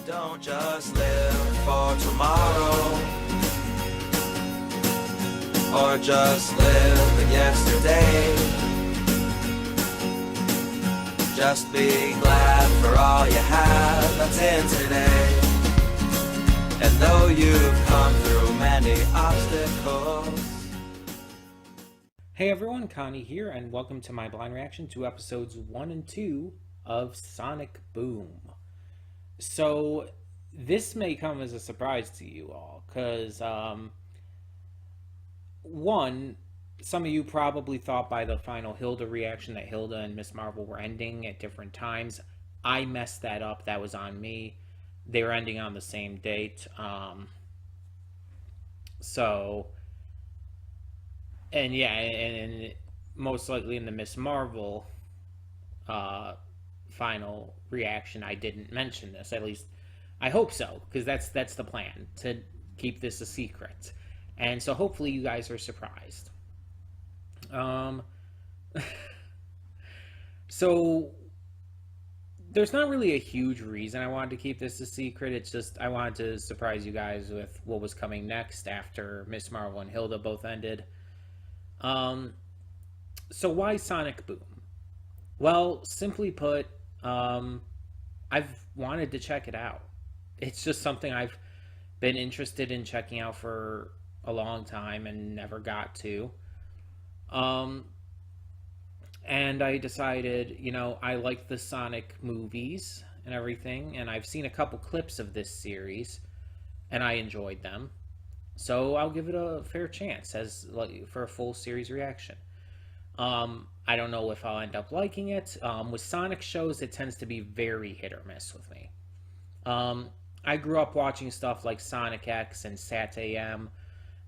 Don't just live for tomorrow, or just live in yesterday. Just be glad for all you have that's in today. And though you've come through many obstacles. Hey everyone, Connie here, and welcome to my blind reaction to episodes 1 and 2 of Sonic Boom. So, this may come as a surprise to you all, because, one, some of you probably thought by the final Hilda reaction that Hilda and Miss Marvel were ending at different times. I messed that up. That was on me. They were ending on the same date. And most likely in the Miss Marvel final reaction, I didn't mention this. At least, I hope so, because that's the plan, to keep this a secret. And so hopefully you guys are surprised. So there's not really a huge reason I wanted to keep this a secret. It's just I wanted to surprise you guys with what was coming next after Miss Marvel and Hilda both ended. So why Sonic Boom? Well, simply put, I've wanted to check it out. It's just something I've been interested in checking out for a long time and never got to. And I decided, I like the Sonic movies and everything, and I've seen a couple clips of this series, and I enjoyed them. So I'll give it a fair chance for a full series reaction. I don't know if I'll end up liking it. With Sonic shows, it tends to be very hit or miss with me. I grew up watching stuff like Sonic X and Sat AM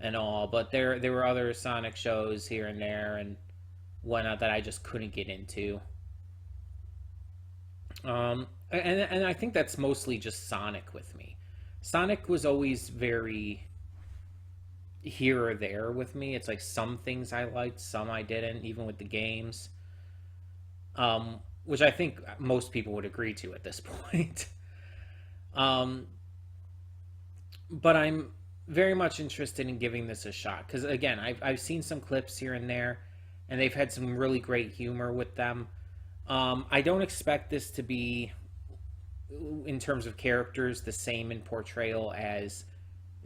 and all, but there were other Sonic shows here and there and whatnot that I just couldn't get into. And I think that's mostly just Sonic with me. Sonic was always very here or there with me. It's like some things I liked, some I didn't, even with the games. Which I think most people would agree to at this point. But I'm very much interested in giving this a shot, because again, I've seen some clips here and there, and they've had some really great humor with them. I don't expect this to be, in terms of characters, the same in portrayal as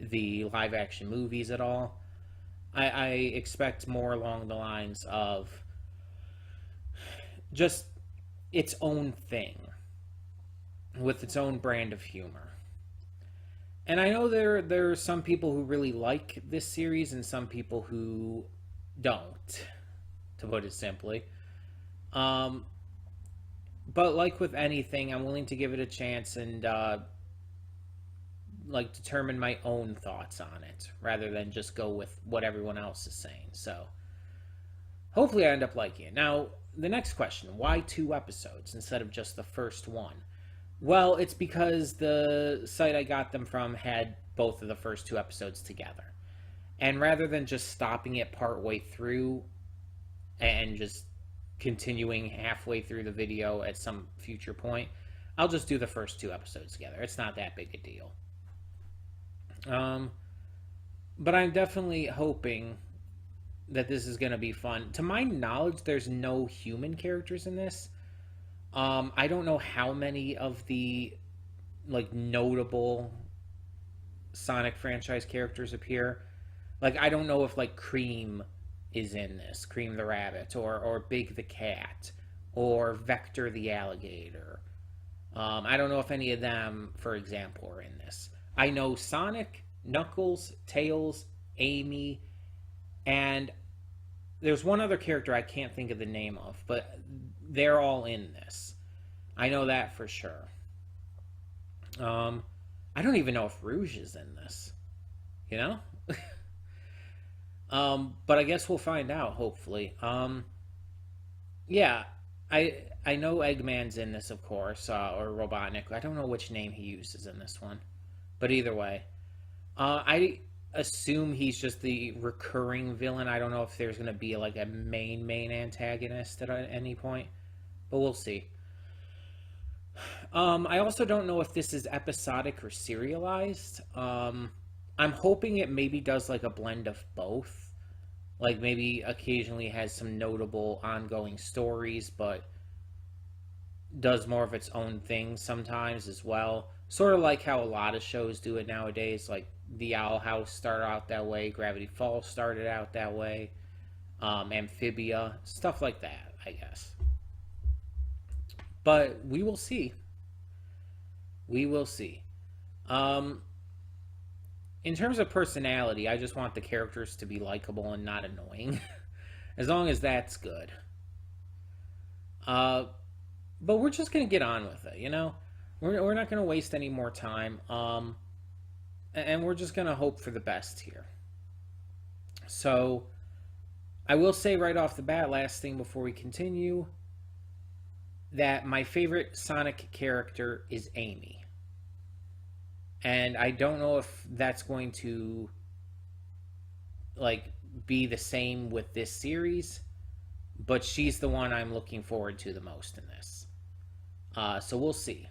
the live action movies at all. I expect more along the lines of just its own thing with its own brand of humor. And I know there are some people who really like this series and some people who don't, to put it simply. But like with anything, I'm willing to give it a chance and determine my own thoughts on it rather than just go with what everyone else is saying. So hopefully I end up liking it. Now, the next question, why 2 episodes instead of just the first one? Well, it's because the site I got them from had both of the first 2 episodes together. And rather than just stopping it partway through and just continuing halfway through the video at some future point, I'll just do the first 2 episodes together. It's not that big a deal. But I'm definitely hoping that this is going to be fun. To my knowledge, there's no human characters in this. I don't know how many of the notable Sonic franchise characters appear. I don't know if Cream is in this, Cream the Rabbit, or Big the Cat, or Vector the Alligator. I don't know if any of them, for example, are in this. I know Sonic, Knuckles, Tails, Amy, and there's one other character I can't think of the name of, but they're all in this. I know that for sure. I don't even know if Rouge is in this. But I guess we'll find out, hopefully. Yeah, I know Eggman's in this, of course, or Robotnik. I don't know which name he uses in this one. But either way, I assume he's just the recurring villain. I don't know if there's going to be a main antagonist at any point, but we'll see. I also don't know if this is episodic or serialized. I'm hoping it maybe does like a blend of both. Like maybe occasionally has some notable ongoing stories, but does more of its own thing sometimes as well. Sort of like how a lot of shows do it nowadays. Like The Owl House started out that way, Gravity Falls started out that way, Amphibia, stuff like that, I guess. But we will see. We will see. Um, in terms of personality, I just want the characters to be likable and not annoying. As long as that's good. Uh, but we're just gonna get on with it, you know. We're not gonna waste any more time. And we're just gonna hope for the best here. So I will say right off the bat, last thing before we continue, that my favorite Sonic character is Amy. And I don't know if that's going to like be the same with this series, but she's the one I'm looking forward to the most in this. So we'll see.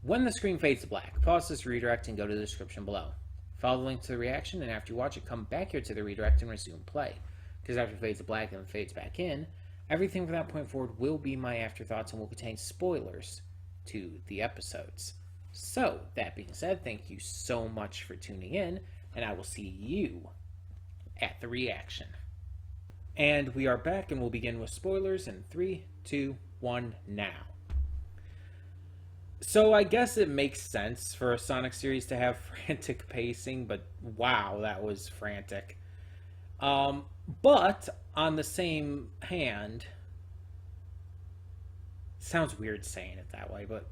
When the screen fades to black, pause this redirect and go to the description below. Follow the link to the reaction, and after you watch it, come back here to the redirect and resume play. Because after it fades to black and fades back in, everything from that point forward will be my afterthoughts and will contain spoilers to the episodes. So, that being said, thank you so much for tuning in, and I will see you at the reaction. And we are back, and we'll begin with spoilers in 3, 2, 1, now. So I guess it makes sense for a Sonic series to have frantic pacing, but wow, that was frantic. But on the same hand, sounds weird saying it that way, but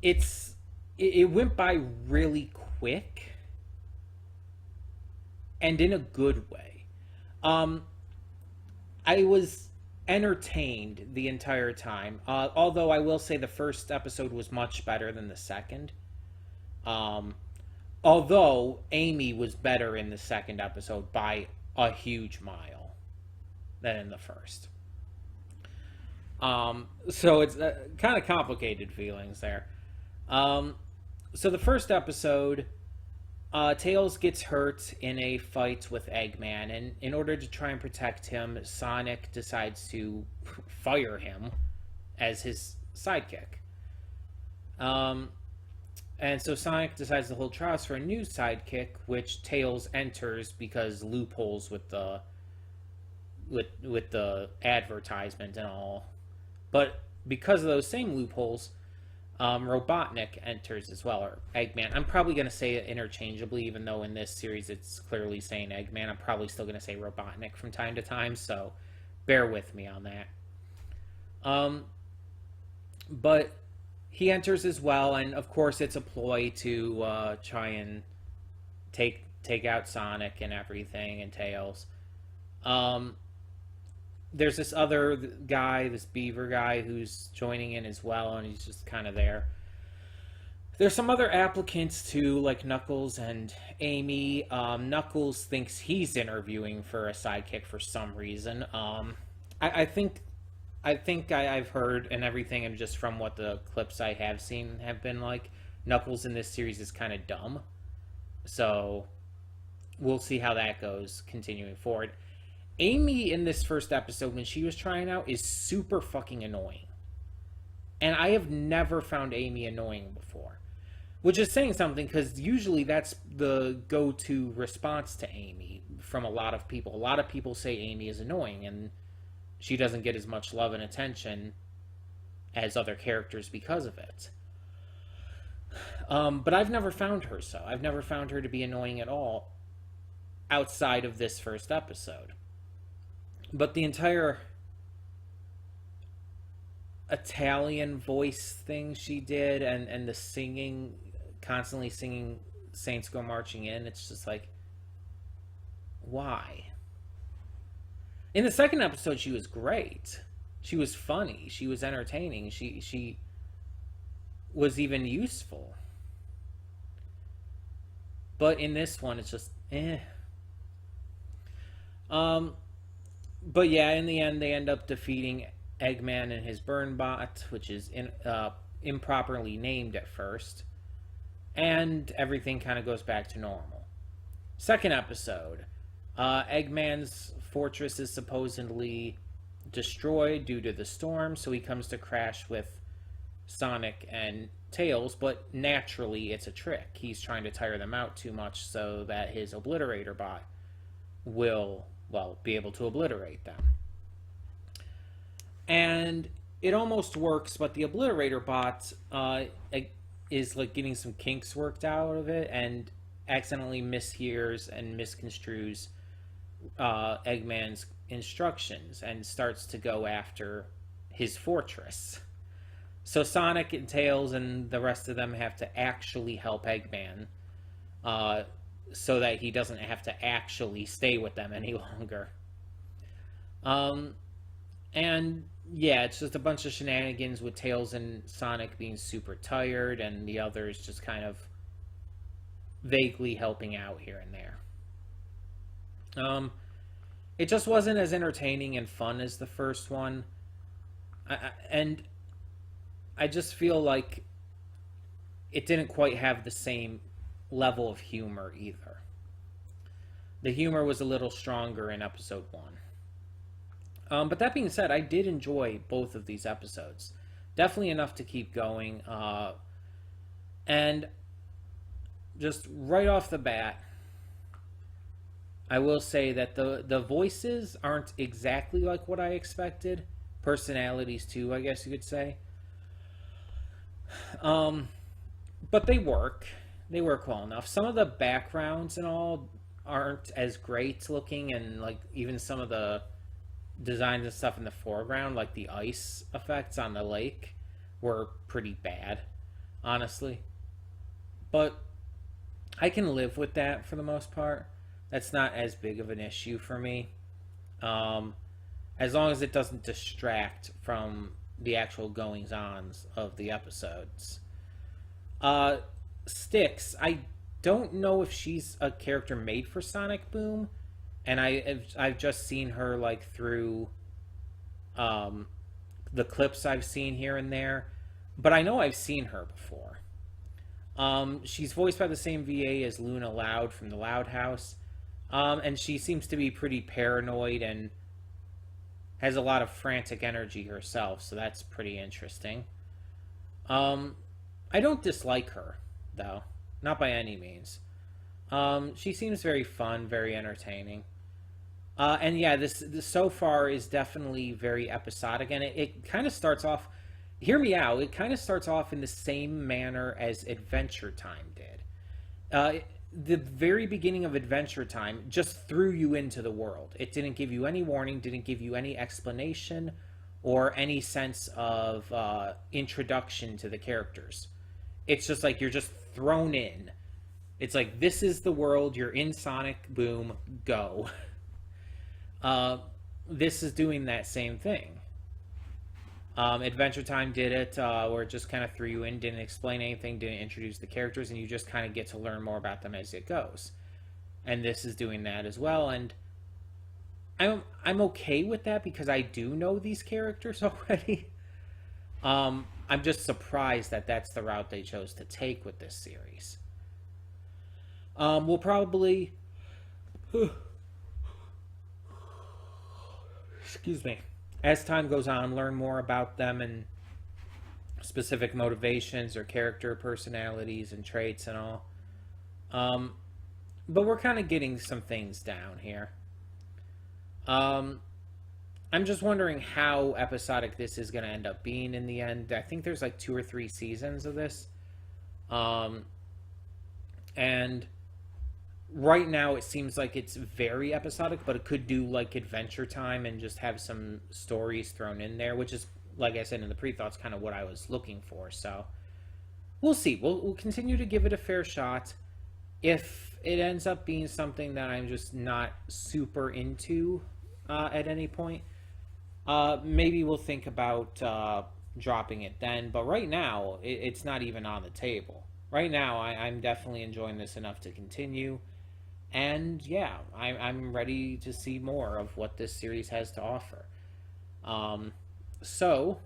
it went by really quick and in a good way. I was entertained the entire time. Although I will say the first episode was much better than the second. Although Amy was better in the second episode by a huge mile than in the first. So it's kind of complicated feelings there. So the first episode, Tails gets hurt in a fight with Eggman, and in order to try and protect him, Sonic decides to fire him as his sidekick. And so Sonic decides to hold trials for a new sidekick, which Tails enters because loopholes with the advertisement and all. But because of those same loopholes, Robotnik enters as well, or Eggman. I'm probably going to say it interchangeably, even though in this series it's clearly saying Eggman. I'm probably still going to say Robotnik from time to time, so bear with me on that. But he enters as well, and of course it's a ploy to try and take out Sonic and everything, and Tails. There's this other guy, this beaver guy, who's joining in as well, and he's just kind of there. There's some other applicants too, like Knuckles and Amy. Knuckles thinks he's interviewing for a sidekick for some reason. I think I've heard and everything, and just from what the clips I have seen have been like, Knuckles in this series is kind of dumb. So we'll see how that goes continuing forward. Amy in this first episode, when she was trying out, is super fucking annoying. And I have never found Amy annoying before. Which is saying something, because usually that's the go-to response to Amy from a lot of people. A lot of people say Amy is annoying, and she doesn't get as much love and attention as other characters because of it. But I've never found her so. I've never found her to be annoying at all outside of this first episode. But the entire Italian voice thing she did, and the singing, constantly singing Saints Go Marching In, it's just like, why? In the second episode, she was great. She was funny. She was entertaining. She was even useful. But in this one, it's just, eh. But yeah, in the end, they end up defeating Eggman and his burn bot, which is improperly named at first, and everything kind of goes back to normal. Second episode, Eggman's fortress is supposedly destroyed due to the storm, so he comes to crash with Sonic and Tails, but naturally it's a trick. He's trying to tire them out too much so that his obliterator bot will, well, be able to obliterate them. And it almost works, but the obliterator bot is like getting some kinks worked out of it and accidentally mishears and misconstrues Eggman's instructions and starts to go after his fortress. So Sonic and Tails and the rest of them have to actually help Eggman so that he doesn't have to actually stay with them any longer. And yeah, it's just a bunch of shenanigans with Tails and Sonic being super tired and the others just kind of vaguely helping out here and there. It just wasn't as entertaining and fun as the first one. And I just feel like it didn't quite have the same level of humor either. The humor was a little stronger in episode 1. But that being said, I did enjoy both of these episodes. Definitely enough to keep going. And just right off the bat, I will say that the voices aren't exactly like what I expected. Personalities too, I guess you could say. But they work. They work well enough. Some of the backgrounds and all aren't as great looking, and like even some of the designs and stuff in the foreground, like the ice effects on the lake, were pretty bad, honestly. But I can live with that for the most part. That's not as big of an issue for me. As long as it doesn't distract from the actual goings-ons of the episodes. Styx, I don't know if she's a character made for Sonic Boom, and I've just seen her like through the clips I've seen here and there, but I know I've seen her before. She's voiced by the same VA as Luna Loud from the Loud House, and she seems to be pretty paranoid and has a lot of frantic energy herself, so that's pretty interesting. I don't dislike her, though. Not by any means. She seems very fun, very entertaining. And yeah, this so far is definitely very episodic, and it kind of starts off... Hear me out. It kind of starts off in the same manner as Adventure Time did. The very beginning of Adventure Time just threw you into the world. It didn't give you any warning, didn't give you any explanation, or any sense of introduction to the characters. It's just like you're just thrown in. It's like, this is the world, you're in Sonic, boom, go. This is doing that same thing. Adventure Time did it, where it just kind of threw you in, didn't explain anything, didn't introduce the characters, and you just kind of get to learn more about them as it goes. And this is doing that as well, and I'm okay with that because I do know these characters already. I'm just surprised that that's the route they chose to take with this series. We'll probably... Excuse me. As time goes on, learn more about them and specific motivations or character personalities and traits and all. But we're kind of getting some things down here. I'm just wondering how episodic this is going to end up being in the end. I think there's like 2 or 3 seasons of this. And right now it seems like it's very episodic, but it could do like Adventure Time and just have some stories thrown in there, which is, like I said in the pre-thoughts, kind of what I was looking for. So we'll see. We'll continue to give it a fair shot. If it ends up being something that I'm just not super into at any point, maybe we'll think about dropping it then. But right now, it's not even on the table. Right now, I'm definitely enjoying this enough to continue. And yeah, I'm ready to see more of what this series has to offer. So,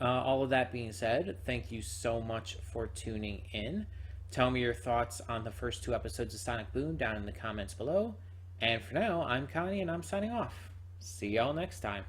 all of that being said, thank you so much for tuning in. Tell me your thoughts on the first 2 episodes of Sonic Boom down in the comments below. And for now, I'm Connie and I'm signing off. See y'all next time.